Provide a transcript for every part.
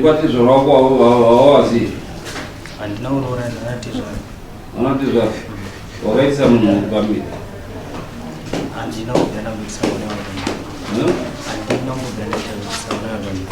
kwati zvako hawazi andina urora ndinatizvara anatizvara wakaisa munhu pamberi andina kugara mukisa kune vanhu andina kugara mukisa kune vanhu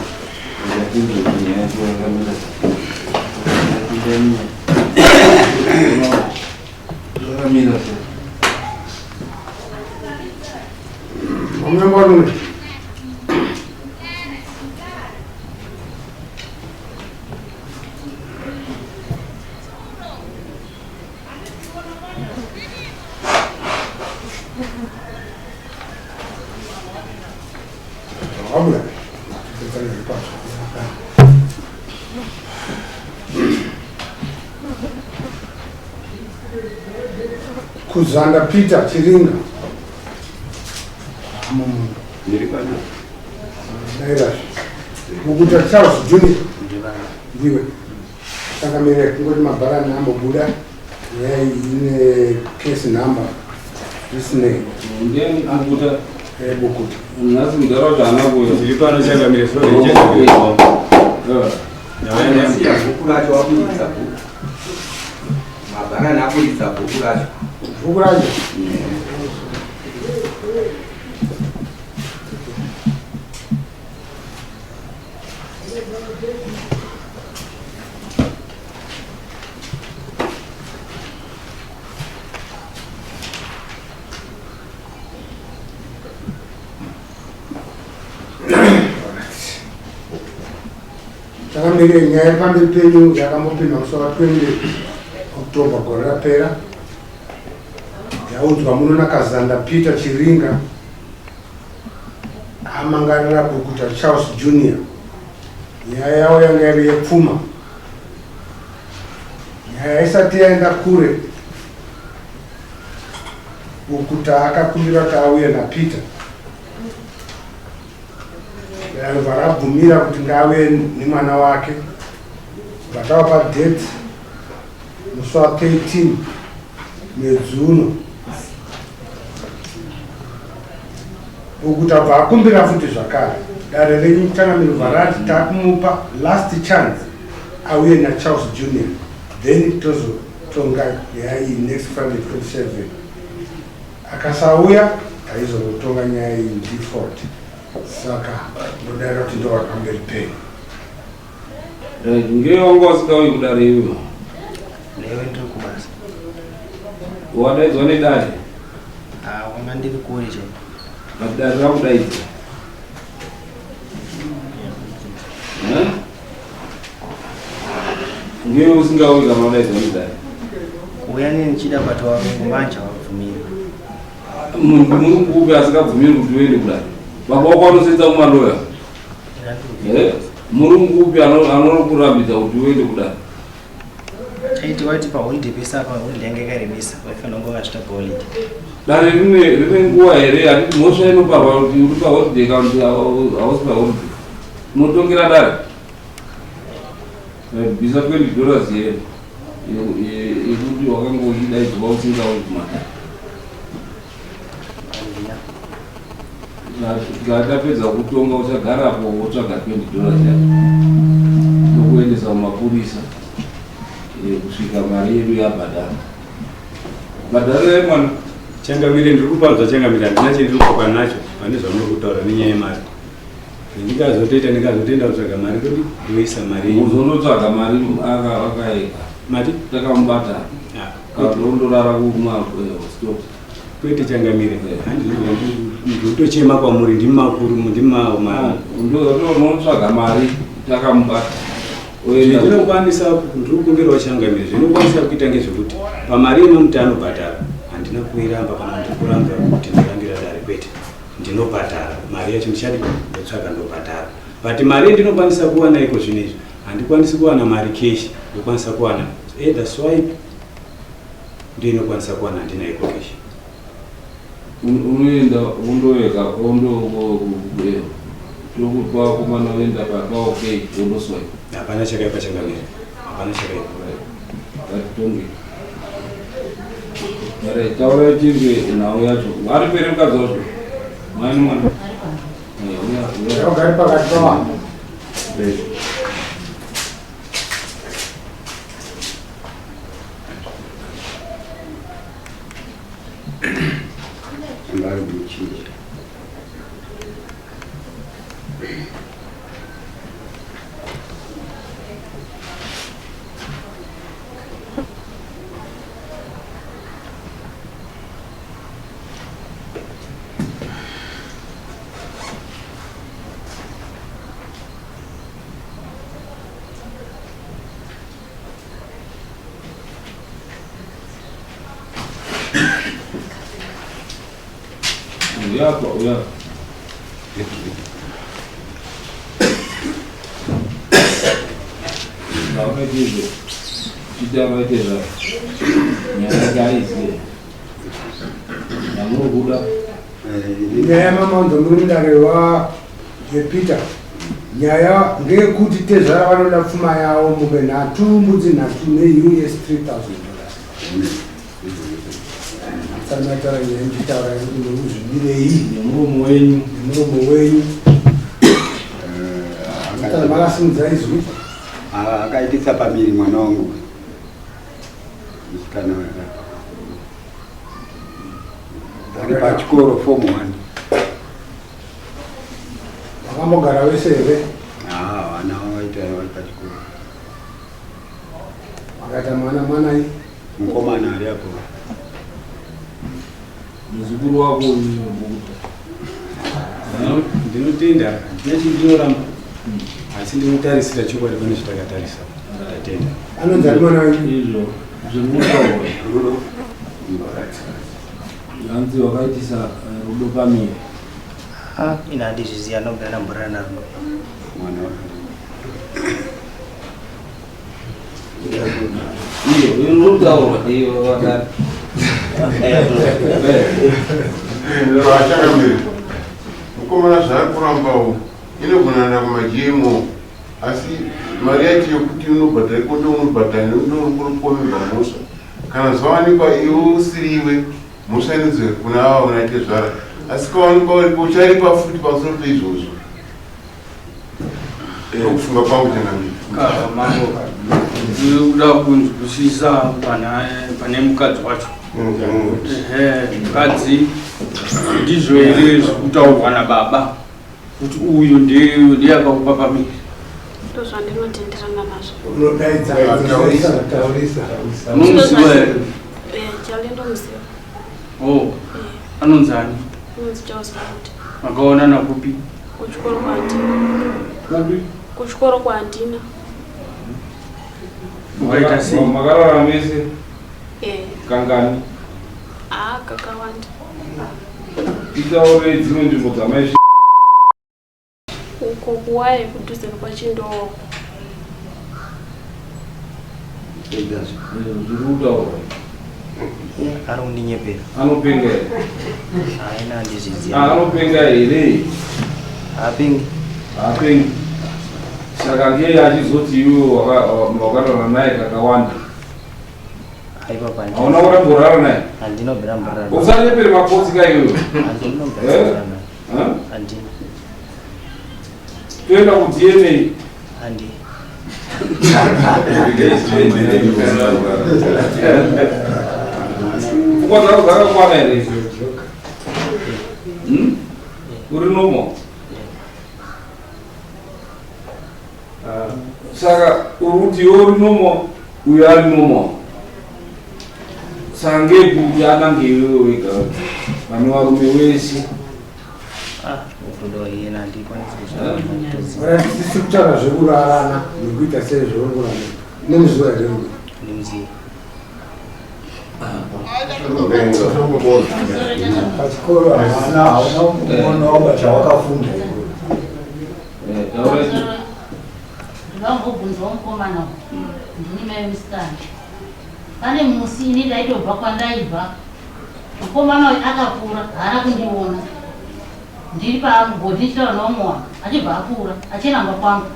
Kuzanda Peter Chiringa Mukuta Charles Junior ndiwe saka mere kungoti mabharani ambobuda ine case number isine ndiani Mukuta Mukuta nhasi mudharaunda haana kuuya ndiri pano changamire so nasiya bhuku racho wabudisa bhuku mabharani abudisa bhuku racho takamire nyaya pamberi penyu yakamupinha musi wa 20 October gore rapera yaunzwa muno nakazanda Peter Chiringa amangarira Mukuta Charles Junior. Nyaya yawo yanga iri yepfuma, nyaya isati yaenda kure. Mukuta akakumbira kuti auye naPeter, varabvumira kuti ngave nemwana wake. Vakavapa date musi wa 13 mwedzi uno. Mukuta bva akumbira futi zvakare. Dare renyu kutangamira varati takumupa last chance auye naCharles Junior, then tozotonga nyaya iyi next Friday 27. Akasauya aizotonga nyaya iyi default. Saka ndodaira kuti ndo vakamberi penyu. Ngewanga usingauyi kudare iwe. Lewe ndiri kubasa. Wadaidzwa nedare? Wanga ndiri kure chete. Madare rakudaidza? Ngewe usingauyi kana wadaidzwa nedare? Kuuya neni ndichida bata wangomanja wabvumira. Munhu upi asingabvumiri kuti uende kudare? Baba wako anosenza mumaloya? Murungu upi anokurambidza kuti uende kudare? Chaiti wati paholiday pesa apa holiday yanga yakaremesa waifanira kunge wakasvika paholiday. Dare rine nguva here hatiti mhosva inoparwa kuti uri paholiday kana kuti hausi paholiday. Unotongera dare? Bvisa $20 here yekuti wakangoidaidzwa usingauyi kumata. Tikatapedza kutonga uchagarapo wotsvaga $20 yako nokuendesa mumapurisa kusvika mari yedu yabhadhara. Bhadhara mwana changamire ndiri kupanzwa changamire handina chendiri kupa nacho pane zvamunokutaura nenyaya yemari. Ndikazotoenda kutsvaga mari kuti ndoisa mari uzonotsvaga mari akaeka mati takamubata kaondorara kumastop kwete changamire ndotochema kwamuri ndimakuru ndonotsvaga mari takamubata. Zvinokwanisa ndiri kukumbirawo changamire zvinokwanisa kuita ngezvekuti pamari inomuti anobhadhara handina kuiramba kana kuti kuramba kuti ndirambira dare kwete ndinobhadhara mari yacho ndichadi ndotsvaga ndobhadhara. But mari ndinokwanisa kuwana iko zvinezvi handikwanisi kuwana mari cash, ndokwanisa kuwana either swipe ndiyo inokwanisa kuwana handina iko cash. Unoenda undoeka ndokupa kumana uenda pakaokei undoswipe. Hapana chakaipa changamire, hapana chakaipa. Ngatitonge. Mare taura chirwe nawo yacho. Ari pere mukadzi wacho. Mwani mwana. Ugari pakati pavanhu. chinja. Ya, kok ya. Kalau gitu, kita baca lah. Yang guys ni, yang mau budak. Nyaya mama ndomunda rewa PeDare. Nyaya ngekuti Tezvara vanoda pfuma yavo mube nhatu mbudzi nhatu neUS $3,000. Sanatara yenjitaura kuti uzvinirei nemuromo wenyu. Kana makasimudza izwi Akaitisa Pamberi mwana wangu. Musikana ari pachikoro form 1. wakambogara wese here? Vana vaita vari pachikoro. Wakaita mwanai? Mukomana ari apo. Muzukuru wako ndinotenda ndinachindoramba asi ndinotarisira chokwadi pane zvitakatarisa ndatenda. Anonzi ari mwana wenyu? izvo zvemutaura hanzi wakaitisa rudo pamiri. Ina handizviziva nobva ndamborana narudo. Mwana iyo inotaura iyo wakati Vachakamiri mukomana zvari kurambawo inogonana kumajemo asi mari yacho yokuti unobhadhara ikondo unobhadhara ndorukomebva mhosva kana zvawanikwa iwe usiriwe mhosva inodzika kuna ava una Tezvara asi kawanikwa uripo ucharipa futi pamusoro peizvozvo. Okufunga kwangu Changamiri ndikuda kunzwisisa pane mukadzi wacho. Mukadzi ndizvo here zvekutaurwa nababa kuti uyu ndiye akakupa Pamberi? Ndozvandinotenderana nazvo. Unodaidza Unomuziva here? Chali ndomuziva. Oh, anonzi ani? Anonzi Silvester. Makaonana kupi? Kuchikoro kwandina. Kuchikoro kwandina. Ukaita sei? Makarara mese? Kangani? Kakawanda. Itaure dzimwe nzvimbo dzamai uko kuwaye kudhuze kwachindowa. zvirikutaura Ari kundinyepera. anopenga here? Ina handizviziva. Anopenga here? Haapengi. Haapengi. Saka ngei achizoti iwe wakarara naye kakawanda? Aipa pani. Hauna kuramborara naye? Handinobva ndamborara. Usanyepere makotsika iwewe. Handinobva ndamborara. Handina. Toenda kuDNA. Handi. Pfungwa dzako dzakakwana here? Uri nomo? Saka uri kuti iwe uri nomo uyo ari nomo. Saka ngekuti anange iwewe wega vane varume wese. Rudo iye handikwanisi tisi kutaura zvekurarana nekuita sei zvekurarana nemuziva here? ndinomuziva. Pachikoro hauna kuonawo zvawakafunda. Ndangobvunzwa mukomana ndini mai musikana. Pane musi ini ndaitobva kwandaibva mukomana uyu akakura haana kundiona ndiri pangu ndichitaura nomuwana achibva akura achinamba kwangu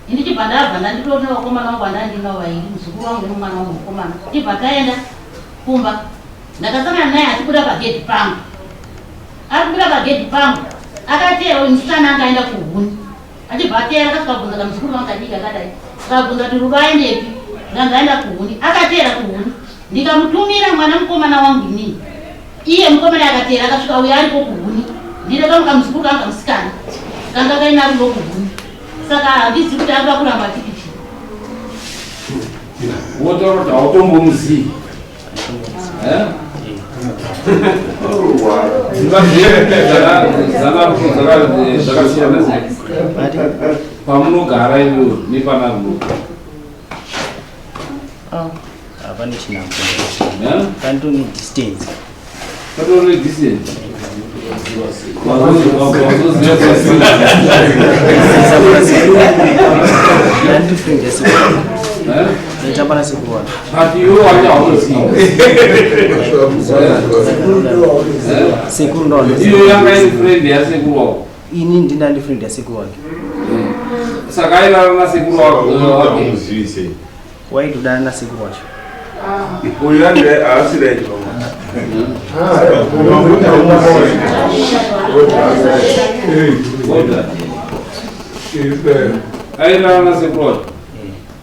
ndichibva ndabva ndanditoona vakomana vangu vandandinavo vairi muzukuru wangu nemumwana wangu mukomana tibva taenda kumba ndakasangana naye achikuda pagedhi pangu ari kubuda pagedhi pangu akateera musikana akaenda kuhuni achibva ateera akasvika kamuzukuru wangu kadiki akadai akabvunza kuti ruva aendepi ndandaenda kuhuni akateera kuhuni ndikamutumira mwana mukomana wangu inini iye mukomana akatera akasvika uya ari kokuguni ndine kamukamuzukuru kanga musikana kanga kaina ari kokuguni saka handisi kuti ari pakuramba tikiti wotorota autombomuzivi zvakasiyana pamunogara ivo nepanarungu hapana chinambo kandoni distance katone distance Chapana sekuwa. But you are not Sekuru ndo. You are my friend ya sekuru. Ini ndina ndi friend ya sekuru wake. Sakaira na sekuru wake. Why tudana na sekuru wake? Uyande asire jo. Aira na sekuru wake.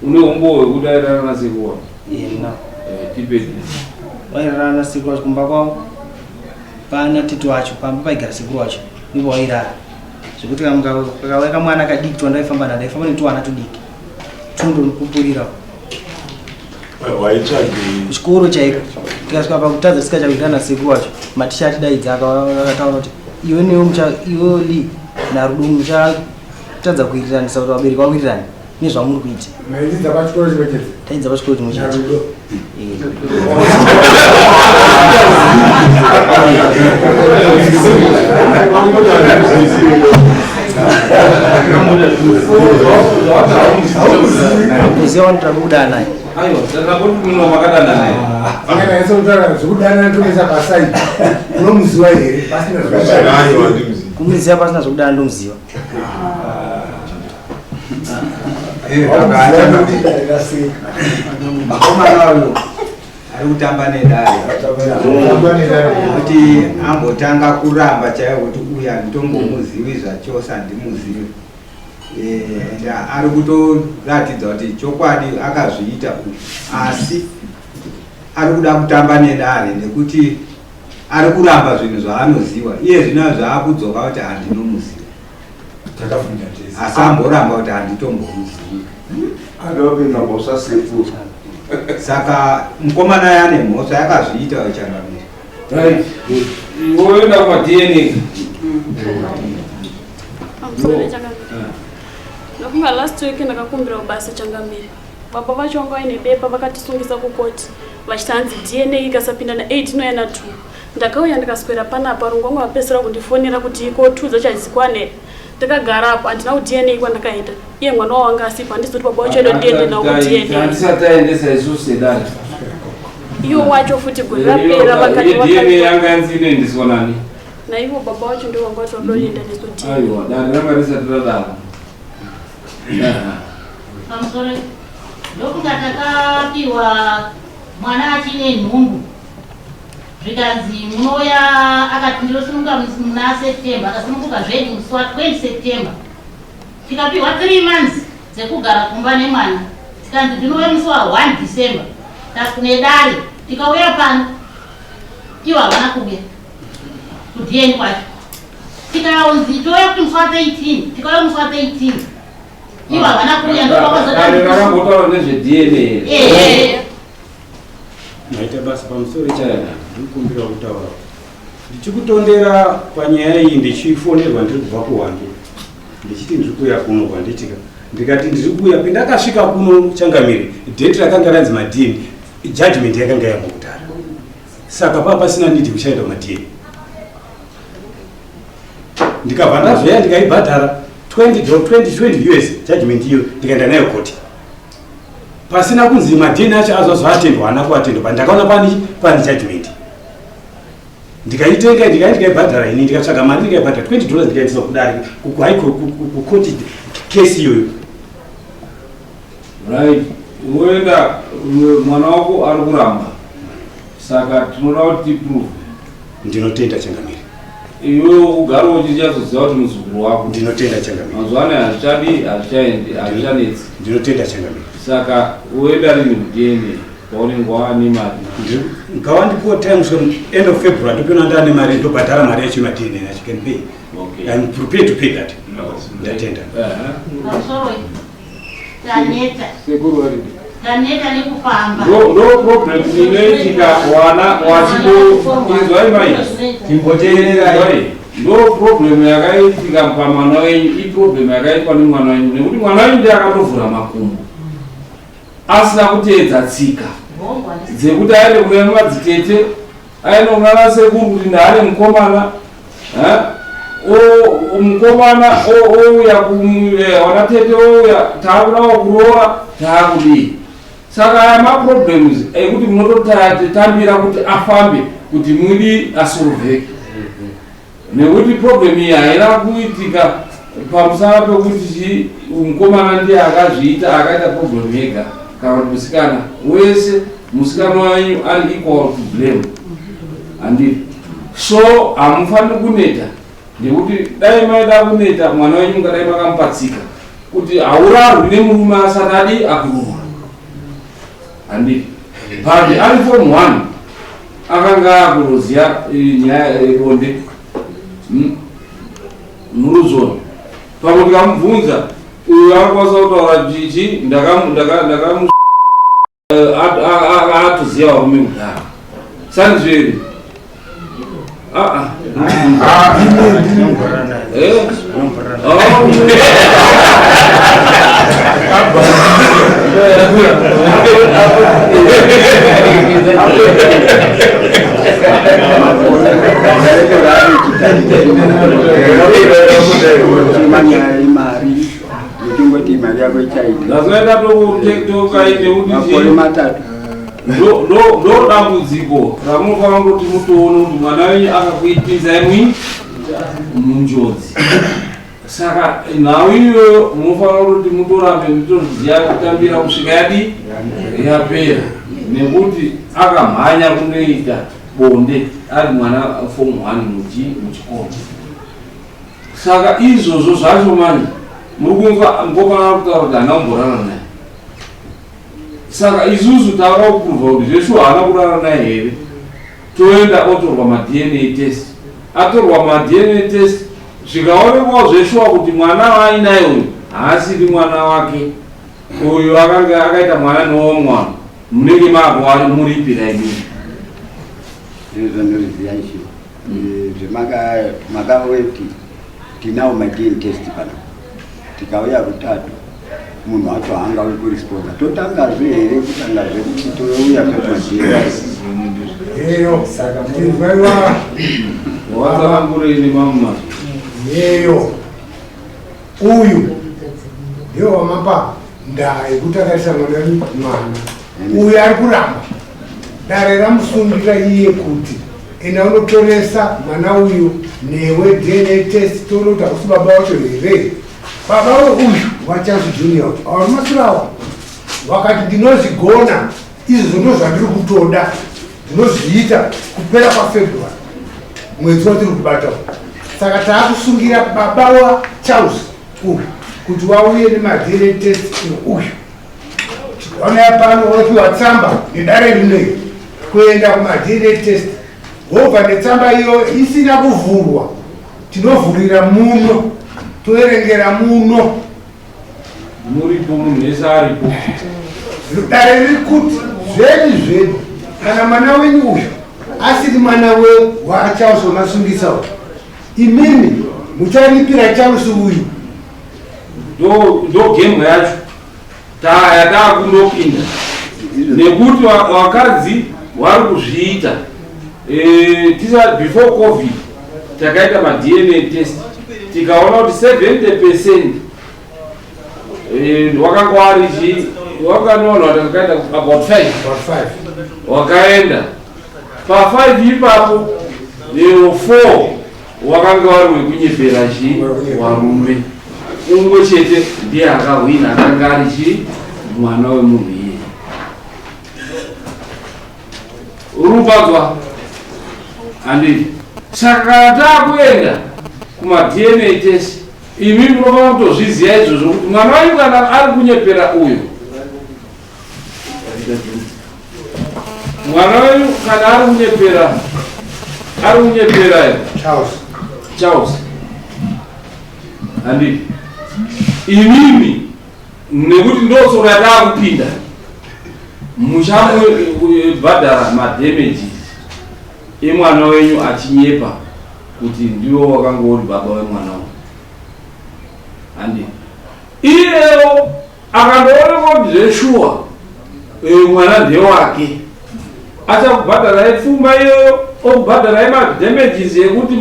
Ule umbo kudaira na sekuru wake. Na. Tibeti. Waira na sekuru wake kumba kwao. Pana titu wacho pamba paigara sekuru wacho. Nipo waira. Zvekuti kakaweka mwana kadiki twandaifamba nadaifamba netwana tudiki. Tundo nokupurira. Chikuru chaiko tikasvika pakutadza tisikachakuitana sekuru wacho matishati daidza akataura kuti iwe iwe li narudo muchatadza kuitiranisa kuti vabereki vakuitirani nezvamuri kuita maidza pachikoro chimwe chete taidza pachikoro chimwe chete muziva wanotora kubuda naye Ayo, ndakaboti muno makadana naye. Kana isotara zvokudana tomesa pasai. Unomuziva here pasina zvakashara. Kumuziva pasina zvokudana ndomuziva. Makomana uyo ari kutamba nedare kuti ambotanga kuramba chaiwo kuti uya nditombomuzivi zvachose handimuzivi. Ari kutoratidza kuti chokwadi akazviita asi ari kuda kutamba nedare nekuti ari kuramba zvinhu zvaanoziva iye zvino zvaakudzoka kuti handinomuziva asi amboramba kuti handitombomuzivi saka mukomana yane mhosva yakazviita changamiri woenda kumadna nokunga last week ndakakumbira kubasa changamiri baba vacho vanga vaine bepa vakatisungisa kukoti vachitanzi dna ikasapinda na8 inoya na2 ndakauya ndikaswera panapa rungu vangu vapesera kundifonera kuti ikotudza chazikwane ndakagarapo handina kudna kwandakaenda iye mwana wawanga asipo handizoti baba vacho edo ndiende nawo kudnaandisataendesa isusu sedari iyo wacho futi gori rapera vakadna yanga yanzi inoendeswa nani naivo baba vacho ndio vanga vati vadoenda neso aiwa dani ranga risati radaro pamusoro ndokunga takapiwa mwana achine nhumbu zvikanzi munoya akati ndinosununguka muna september akasununguka zvedu musi wa20 september tikapiwa 3 months dzekugara kumba nemwana tikanzi ndinouya musi wa1 december takunedare tikauya pano iwo havana kuuya kudn kwacho tikaonzi touya kuti musi wa13 tikauya musi wa13 ivo havana kuuya ndovakambotaura nezvedna maita basa pamusoro chaya ndikumbira kutaura ndichikutondera panyaya iyi ndichifonerwa ndiri kubva kuhwange ndichiti ndiri kuuya kuno kwanditika ndikati ndiri kuuya pendakasvika kuno changamiri dheti rakanga ranzi madini judgment yakanga yamukutara saka papa pasina nidi kuchaenda kumadini ndikabva ndazveya ndikaibhadhara 20 US judgment iyo ndikaenda nayo koti pasina kunzi madini acho azozvatendwa hana kuatendwa pandakaona pani judgment ndikaitenga ndikaibhadhara ini ndikatsvaga mari ndikaibhadhara $20 ndikaendesa kudare kukoti kesi iyoyo right woenda mwana wako ari kuramba saka tinoda kuti tiprove ndinotenda changamiri iwe ugare uchichazoziva kuti muzukuru wako ndinotenda changamiri mazuva ano hazvichadi hazvichanetsi ndinotenda changamiri saka woenda rini kudna paunengwani mari ngawandipo times end of February ndopona ndane mari ndobhadhara mari yacho madini and I can pay. Okay. I'm prepared to pay that. Ndatenda. Taneta nekupamba. No problem inoitika wana wachinoizwai mai timboteererai. No problem yakaitika pamwana wenyu iproblem yakaitwa nemwana wenyu nekuti mwana wenyu ndiye akatovhura makumbo asina kuteedza tsika dzekuti aende kuna madzitete aende kuna sekuru kuti ndaane mukomana mukomana ouya wana tete ouya taakudawo kuroora taakudii. Saka aya maproblems ekuti munototambira kuti afambe kuti mwidi asolveke. Nekuti problem iyi haina kuitika pamusana pekuti mukomana ndiye akazviita akaita problem yega kana kuti musikana wese musikana wanyu ari equal to blame. Anditi so hamufaniri kuneta nekuti dai maida kuneta mwana wenyu ngadai makamupatsika kuti haurarwi nemurume asati akuroora. Anditi but ari form 1 akanga akuroziya nyaya yeronde muruzona pamwe ndikamubvunza uyu akakwanisa kutaura chichi ndakamu atoziya varume kudhara sanizveri ndo dambudziko ramunofanira kuti mutoone kuti mwana wenyu akakuitidzai munjodzi. Saka nhau iyoyo munofanira kuti mutorambe mutoziya kutambira kusvika yadi yapera nekuti akamhanya kunoita bonde ari mwana form 1 muchikoro. Saka izvozvo zvacho mani ngofanira kutaura kuti hana kumborana naye. Saka isusu taura kupruvha kuti zveshu haana kurara naye here toenda otorwa ma-DNA test. Atorwa ma-DNA test zvikaonekwa zveshuwa kuti mwana waainaye uyu haasiri mwana wake uyu akanga akaita mwana newo mwana munenge maakwa muripira inini zvandoriziya icho zvemakaweti tinawo ma-DNA test pano tikauya rutatu munhu wacho haanga uri kuresponda totangazve here kutangazve kuti touya eyo saka ndivaiwa watsavangureine mamma yeyo uyu ndiyo wamapa ndaa yekuti akaisangana mwana uyu ari kuramba dare ramusungira iye kuti enda unotoresa mwana uyu newe DNA test toona kuti hakusi baba wacho here. Baba uyu wachanzi junior aumasirawo wakati ndinozigona izvo ndo zvandiri kutoda ndinozviita kupera kwaFebruary mwedzi watiri kubata. Saka taakusungira baba waCharles uyu kuti wauye nema-DNA test uyu tikaonaya pano wapiwa tsamba nedare rinei kuenda kuma-DNA test wobva netsamba iyo isina kuvhurwa tinovhurira muno toerengera muno muripo munhu wese aripo. Dare riri kuti zvedu kana mwana wenyu uyu asiri mwana waCharles wamasungisawo imimi mucharipira Charles uyu ndo gemu yacho yatakundopinda nekuti vakadzi vari kuzviita. Before COVID takaita ma-DNA test tikaona kuti 70% wakanga wakanoona takaita about 5 wakaenda pa5 ipapo 4 wakanga vari wekunyepera varume umwe chete ndiye akahwina akanga ari mwana wemunhu iye. Urubadzwa handiti. Saka taakuenda kuma-DNA test imi munofanira kutozviziva izvozvo kuti mwana wanyu kana ari kunyepera uyu kana ari kunyepera Charles andi imimi nekuti ndosoro yatakupinda muchamubhadhara madamages emwana wenyu achinyepa kuti ndiwo wakangori baba wemwana uyu andi iyewo akandoonekwa kuti zveshuwa mwana ndewake achakubhadharai pfuma iyoyo okubhadharai madamages ekuti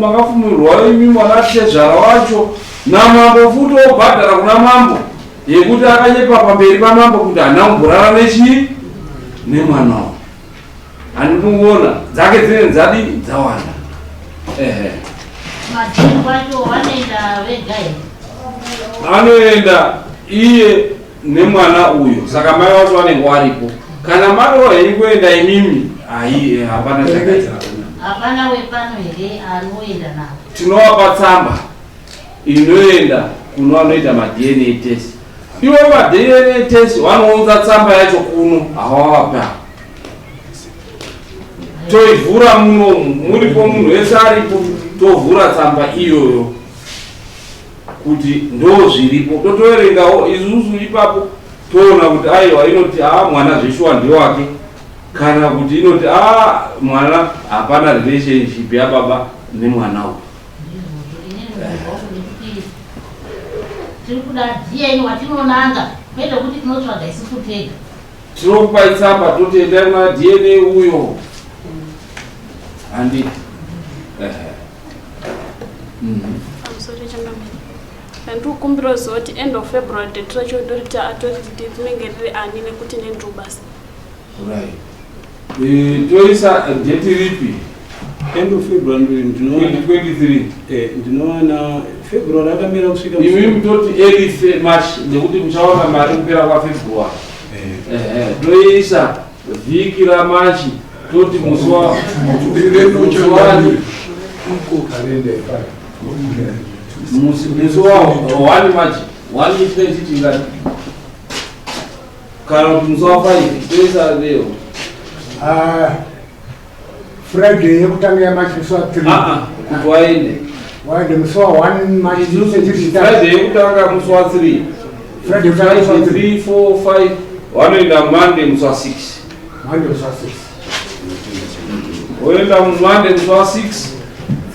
makafumirwa imi mwana Tezvara wacho namambo futi obhadhara kuna mambo yekuti akanyepa pamberi pamambo kuti hana kumborara nechii nemwanawo. Handikuona dzake dzine dzadini dzawanda. Majini wacho wanoenda vega here? Anoenda iye nemwana uyo, saka mai wacho vanenge varipo. Kana maroho kuenda imimi hapana chakaita. Hapana wepano here anoenda navo? Tinovapa tsamba inoenda kuno vanoita ma-DNA test. Ivo ma-DNA test vanounza tsamba yacho kuno havavapa. Toivhura munomu, muripo munhu wese aripo, tovhura tsamba iyoyo kuti ndo zviripo, totoerengawo isusu ipapo toona kuti aiwa inoti mwana zveshuwa ndewake, kana kuti inoti mwana hapana relationship yababa nemwana uyu. Tiri kuda DNA watinonanga kwete kuti tinotsvaga isusu tega. Tinokupai tsamba totenda kuna DNA uyo. Andi ndikukumbira zoti end of February date racho dorita atoriti tinenge riri ani nekuti nendrubasa. Right. Toisa date ripi? End of February ndinoona 2023. Ndinoona February akamira kusvika imi mutoti early March nekuti muchaona mari kupera kwa February. Toisa vhiki raMarch toti musi wa one March, 1 20 kana kuti musi wa 5 toisa leo Friday yekutanga ya March musi wa 3 kuti waende musi wa 1 March Friday yekutanga musi wa 3 Friday 3 4 5 wanoenda Monday musi wa 6 Oenda Monday musi wa 6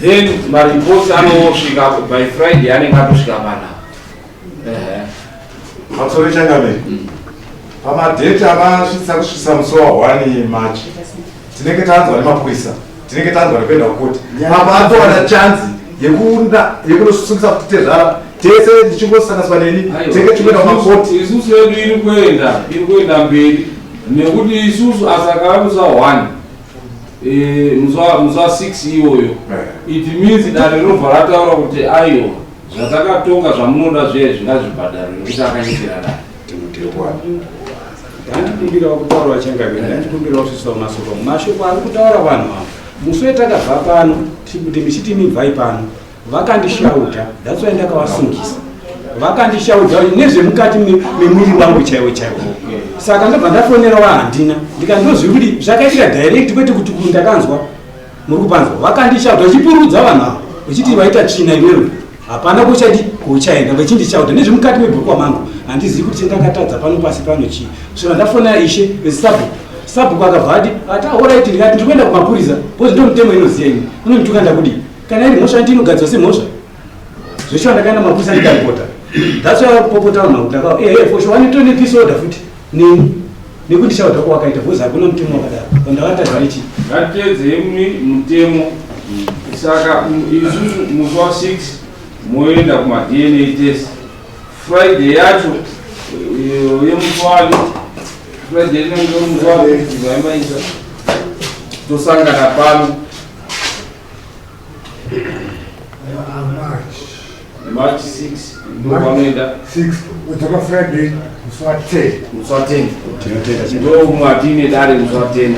then maripoti anosvika by Friday anenge atosvika pana. Matsori changabe. Pamadate akasvitsa kusvitsa musi wa 1 March. Tinenge tanzwa nemapurisa. Tinenge tanzwa nekuenda kukoti. Papa atowana chance yekunosungisa kuti Tezvara tese tichingosangana neni tenge chimwenda kumakoti. Isusu yedu iri kuenda mberi nekuti isusu asaka musi wa 1 musi wa 6 iyoyo. It means dare rinobva rataura kuti aiwa zvatakatonga zvamunoda zviye zvingazvibhadhara nekuti akanyikira dare. Ndikumbirawo kutaura vachangamira, ndikumbirawo svisawo masoko mashoko ari kutaura vanhu ava. Musi wetakabva pano kuti michiti mibvai pano vakandishauta, that's why ndakavasungisa. Vakandishauta nezvemukati memwiri wangu chaiwo chaiwo. Saka ndabva ndafonera wahandina ndikandoziva kuti zvakaitira direct kwete kuti ndakanzwa muri kupanzwa. Vakandishauta vachipurudza vanhu ava vachiti vaita tsvina iwewe hapana kuchadi kuchaenda vachindishauta nezvemukati mebhokwa mangu handizivi kuti ndakatadza pano pasi pano chii. So ndafonera ishe sabhuku akabva ati alright ndikati ndikuenda kumapurisa bcause ndo mutemo inoziva ini unondituka ndakudi kana iri mhosva ndinogadzwa semhosva zveshuwa ndakaenda mapurisa ndikaripota. That's why popota vanhu vakutaka for sure wanitone episode futi nekundishauta kwawakaita bcause hakuna mutemo wakadaro ndakatadza ichi ngatedze mutemo. Saka isusu musi wa 6 moenda kuma-DNA test. Friday yacho yemuswali Friday inenge muswali zvaimaisa tosangana pano March 6 ndo panoenda 6 utoka Friday musi wa 10 ndo mwatine dare musi wa 10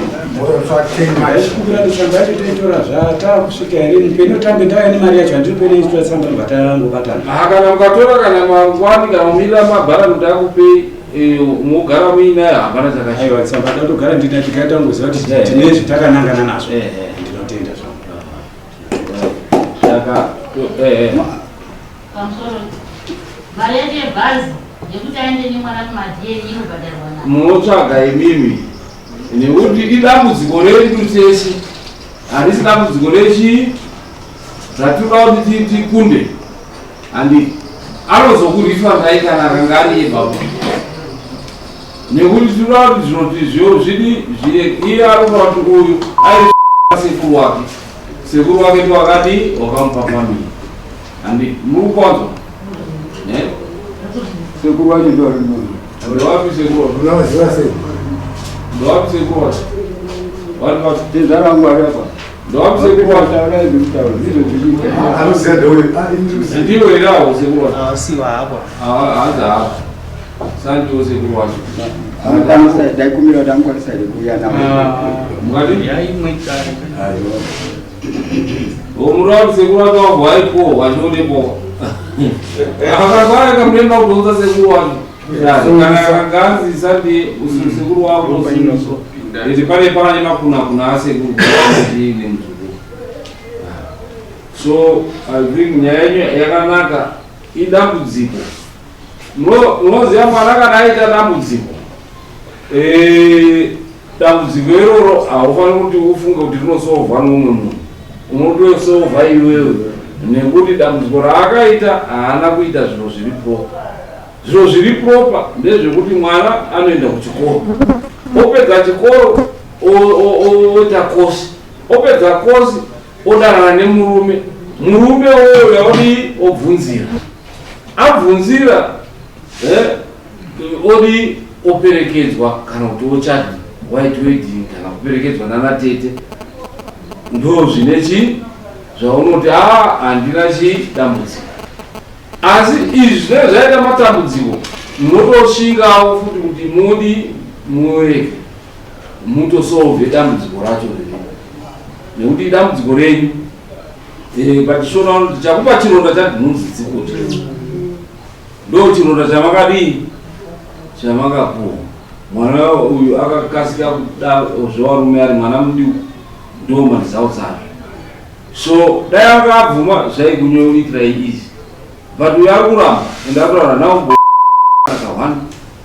kukuratushamba yacho toitora zvatakusvika here penotambe ndaya nemari yacho handiripeneitotsamba mbatara yangu katana kana mukatora kana mangwani kana mumirira mabhara kuti akupei mugara muinayo hapana chakashata. Aiwa tsamba datogara ndina tikatangoziva kuti tine zvitakanangana nazvo ndinotenda saka pamusoro mari yake yebhazi yekuti aende nemwana kumadheri inobhadharwa nayo munotsvaga imimi nekuti idambudziko redu tese, handisi dambudziko rechi zvatinoda kuti tikunde handi anozokurifa ngai kana akanga ari yebaba, nekuti tinoda kuti zvinoti zvio zvidi iye arikuda kuti uyu sekuru wake ndiwakati wakamupapamira handi muri kwanzwa sekuru wacho ndowapi sekuru unawaziva sei ndowapi sekuru wacho Tezvara wangu ariapa ndowapi sekuru wacho anoziva ndeuyo ndiwo irawo sekuru wacho siwa hapo haza hapo sandiwo sekuru wacho daikumira kuti angokwanisa here kuuya mukati yaimwekare omurapi sekuru wacho wabva waipowa wachionepowa akakwana kamuenda kudonza sekuru wacho kana akanganzisa ndi sekuru wako iti pane pane makuna asekuru nemuzukuru. So I think nyaya yenyu yakanaka idambudziko. Munoziva mwana kana aita dambudziko, dambudziko iroro haufaniri kuti ufunge kuti rinosolvwa nomumwe munhu, unotosolvha iwewe nekuti dambudziko raakaita haana kuita zviro zviri proper. Zviro zviri proper ndezvekuti mwana anoenda kuchikoro, opedza chikoro oita kosi, opedza kosi odanana nemurume, murume uyo yaudi obvunzira, abvunzira odi operekedzwa kana kuti ochadi white wedding kana kuperekedzwa nanatete, ndo zvinechi zvaunoti handina chidambudziko. Asi izvi zvinenge zvaita matambudziko munotosvingawo futi kuti mudi muweke mutosolve dambudziko racho riri, nekuti dambudziko renyu patishona kuti chakupa chironda chadinonzidzikuti ndo chironda chamakadii chamakapuwa. Mwana uyu akakasika kuda zvevarume ari mwana mudiku ndo manzau dzazvo. So dai akabvuma zvaikunyoitirai izvi, but uyu ari kuramba ende ataura nawo akawanda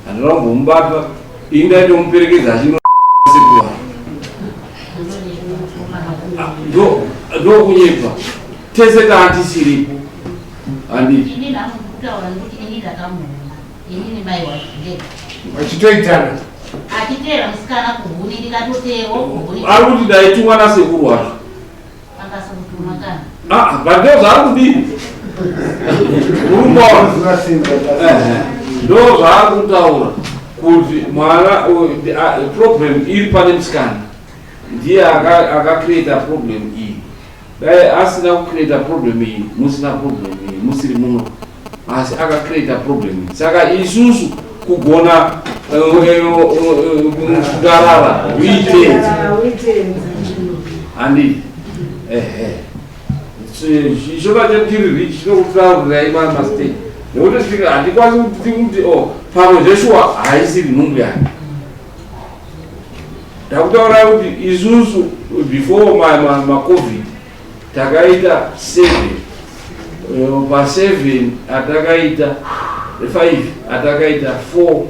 handinoda kumbomubata indaitomuperekedza achino ndo kunyepa tese taantisiripo handiti achitoitana achiteera musikana kuhuni ndikatoteerwa kuhuni ari kuti daitumwa nasekuru wacho akasakutuma kana but ndo zvaari kudini urumbaona ndo zvaari kutaura kuti mwana problem iri pane musikana ndiye akacreata problem iyi. Dai asina kucreata problem iyi musina problem iyi musiri muno, asi akacreata problem iyi. Saka isusu kugona kugarara uitenza handiti chishona chetiri rich chinokutaurirai mastate nekuti svika handikwanisi kuti pamwe zveshuwa haisiri nhungu yake. Ndakutaura kuti isusu before macovid takaita 7 pa7 atakaita 5 atakaita 4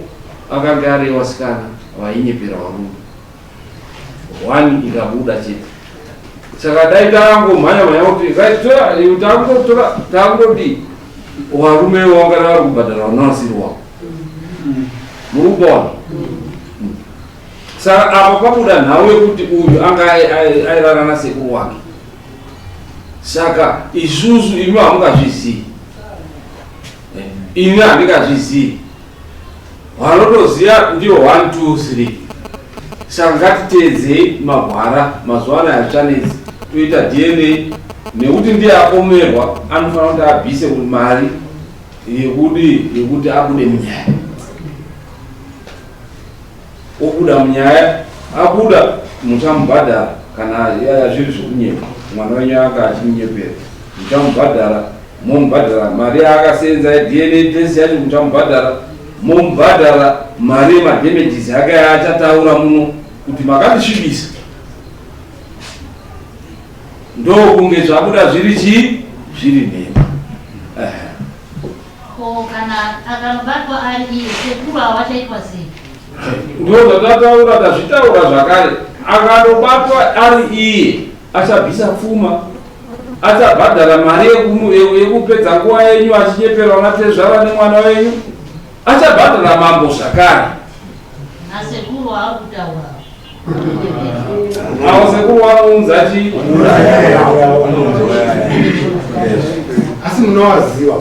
akanga ari vasikana vainyepera varume 1 ikabuda chete. Saka dai takangomhanya kuti takundoti varume vangana vari kubhadhara vanasiri wavo murikuona. Saka apa pabuda nhau yekuti uyu anga airara nasekuru wake. Saka isusu imi hamungazvizii, ini handingazvizii, vanotoziva ndiwo 1 2 3. Saka ngatiteedzei magwara mazuva ano azvichanetsi toita DNA, nekuti ndiye apomerwa anofanira kuti abvise kuti mari yekuti abude munyaya. Obuda munyaya, abuda muchamubhadhara kana zviri zvokunyepa, mwana wenyu anga achimunyepera muchamubhadhara, momubhadhara mari yaakasenza DNA test yacho muchamubhadhara, momubhadhara mari yemadamages yake achataura muno kuti makandisvibisa ndokunge zvabuda zviri chii zviri nhema. Kana akabatwa ari iye sekuru havachaitwa sei? Ndo zvatataura tazvitaura zvakare. Akandobatwa ari iye achabvisa pfuma, achabhadhara mari yekupedza nguva yenyu achinyeperwa naTezvara nemwana wenyu, achabhadhara mambo zvakare. Nasekuru haari kutaura. Awo sekuru vanounza chi asi munowaziva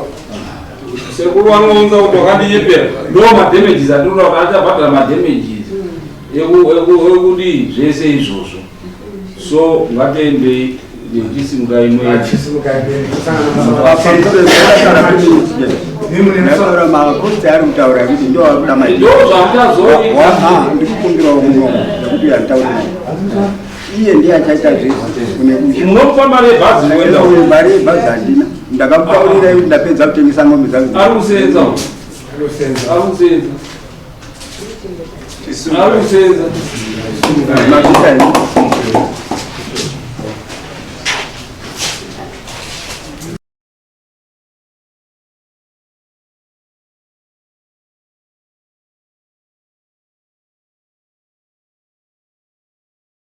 sekuru vanounza kuti wakandiyepera ndo madamages atinoda kuti achabhadhara madamages ekudii zvese izvozvo. So ngatiendei ndechisimuka imwe makosti ari kutaura kuti ndo ndikukumbira uno kuti yataura iye ndiye achaita zvese unopa mari yebhazi mari yebhazi handina ndakakutaurira kuti ndapedza kutengesa ng'ombe dzangu ari kusenza machisa